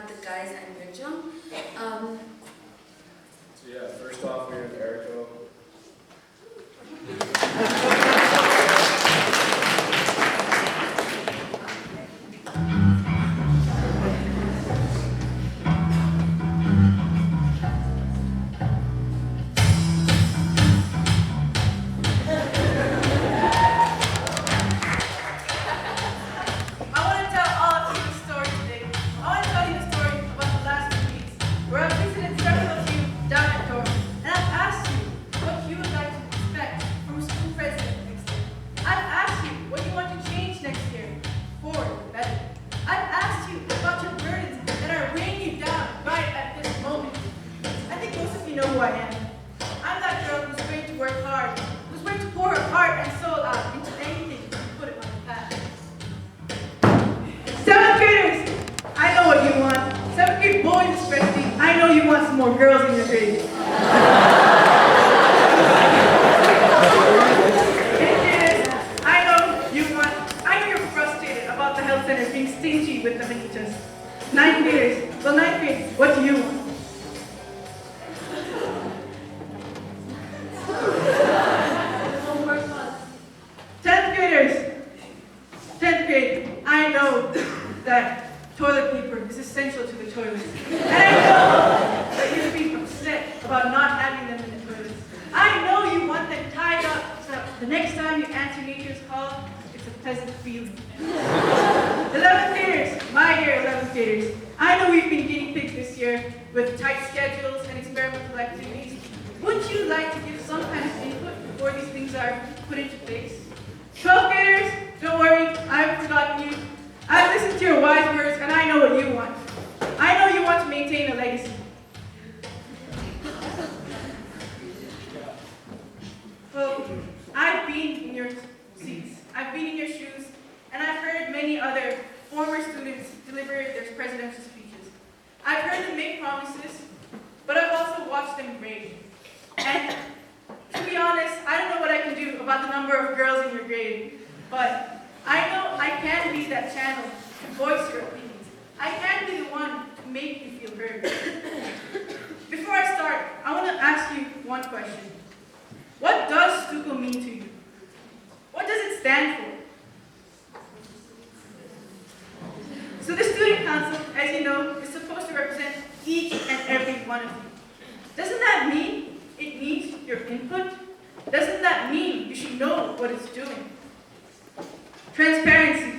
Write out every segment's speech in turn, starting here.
have the guys and Rachel. So yeah, first off, we have Eriko. More girls in your grade. I know you're frustrated about the health center being stingy with the manitas. Ninth graders, what do you want? Tenth grade, I know that toilet paper is essential to the toilets. And I know that you're being upset about not having them in the toilets. I know you want them tied up so that the next time you answer nature's call, it's a pleasant feeling. 11th graders, my dear 11th graders, I know we've been guinea pigs this year with tight schedules and experimental activities. Wouldn't you like to give some kind of input before these things are put into place? 12th graders, don't worry, I haven't forgotten you. I've listened to your wise words, and I know what you want. I know you want to maintain a legacy. Well, I've been in your seats, I've been in your shoes, and I've heard many other former students deliver their presidential speeches. I've heard them make promises, but I've also watched them break. And to be honest, I don't know what I can do about the number of girls in your grade, but I know I can be that channel to voice your opinions. I can be the one to make you feel heard. Before I start, I want to ask you one question. What does STUCO mean to you? What does it stand for? So the Student Council, as you know, is supposed to represent each and every one of you. Doesn't that mean it needs your input? Doesn't that mean you should know what it's doing? Transparency.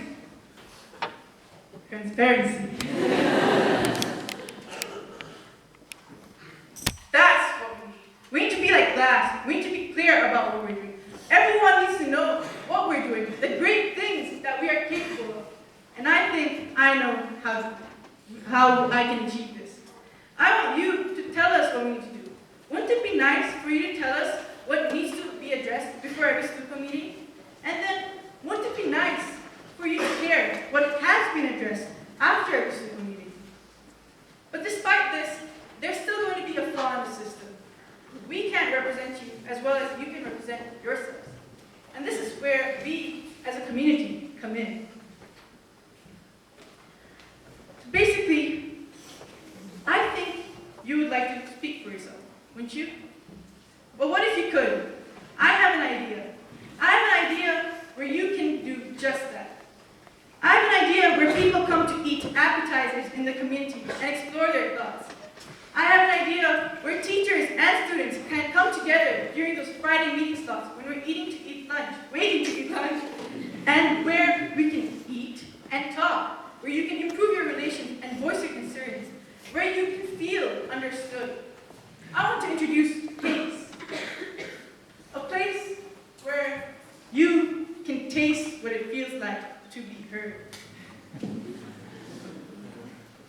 That's what we need. We need to be like glass. We need to be clear about what we're doing. Everyone needs to know what we're doing, the great things that we are capable of. And I think I know how I can achieve this. I want you to tell us what we need to do. Wouldn't it be nice for you to tell us what needs to be addressed before every STUCO meeting? And then, wouldn't it be nice for you to hear what has been addressed after every STUCO meeting? But despite this, there's still going to be a flaw in the system. We can't represent you as well as you can represent yourselves. And this is where we, as a community, come in. Basically, I think you would like to speak for yourself, wouldn't you? But what if you could? I have an idea. I have an idea where you can do just that. I have an idea where people come to eat appetizers in the community and explore their thoughts. I have an idea where teachers and students can come together during those Friday meeting slots when we're waiting to eat lunch, and where we can eat and talk, where you can improve your relations and voice your concerns, where you can feel understood. I want to introduce Taste, a place where you can taste what it feels like to be heard.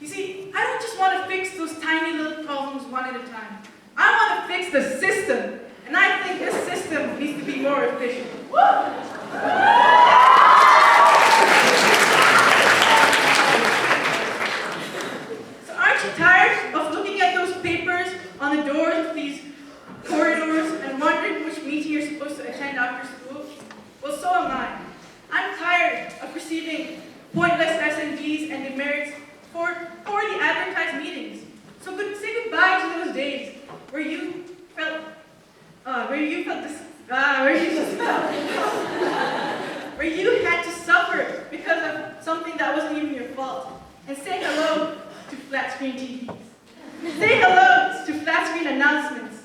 You see, I don't just want to fix those tiny little problems one at a time. I want to fix the system, and I think this system needs to be more efficient. So aren't you tired of looking at those papers on the doors of these corridors and wondering which meeting you're supposed to attend after school? Well, so am I. I'm tired of receiving pointless SMGs and demerits for the advertising where you felt, where you felt this, where you just felt, where you had to suffer because of something that wasn't even your fault. And say hello to flat screen TVs. Say hello to flat screen announcements.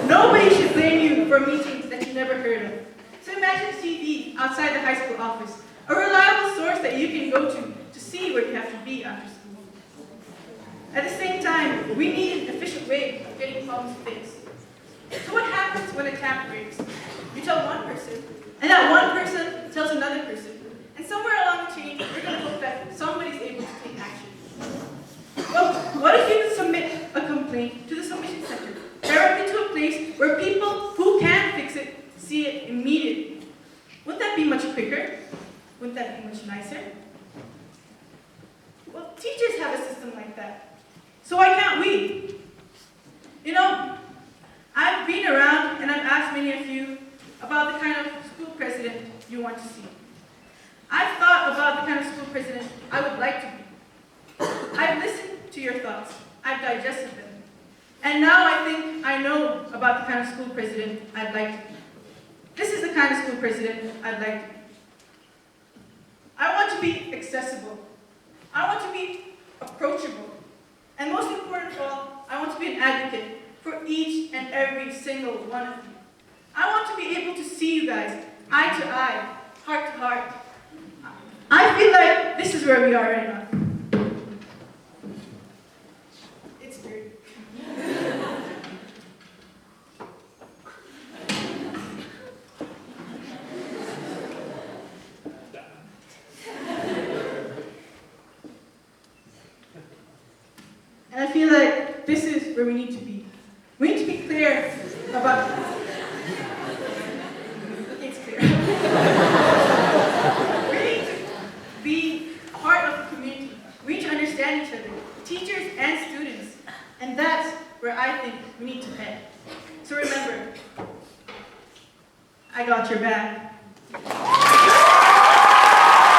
Nobody should blame you for meetings that you never heard of. So imagine TV outside the high school office, a reliable source that you can go to see where you have to be after school. At the same time, we need an efficient way of getting problems fixed. So what happens when a tap breaks? You tell one person, and that one person tells another person. And somewhere along the chain, you're going to hope that somebody's able to take action. Well, what if you submit a complaint to the submission center, directly to a place where people who can fix it see it immediately? Wouldn't that be much quicker? Wouldn't that be much nicer? Well, teachers have a system like that. So why can't we? You know, I've been around and I've asked many of you about the kind of school president you want to see. I've thought about the kind of school president I would like to be. I've listened to your thoughts. I've digested them. And now I think I know about the kind of school president I'd like to be. This is the kind of school president I'd like to be. I want to be accessible. I want to be approachable. And most important of all, I want to be an advocate for each and every single one of you. I want to be able to see you guys, eye to eye, heart to heart. I feel like this is where we are right now. It's weird. And I feel like this is where we need to be. We need to be clear about it's clear. We need to be part of the community. We need to understand each other, teachers and students. And that's where I think we need to head. So remember, I got your back.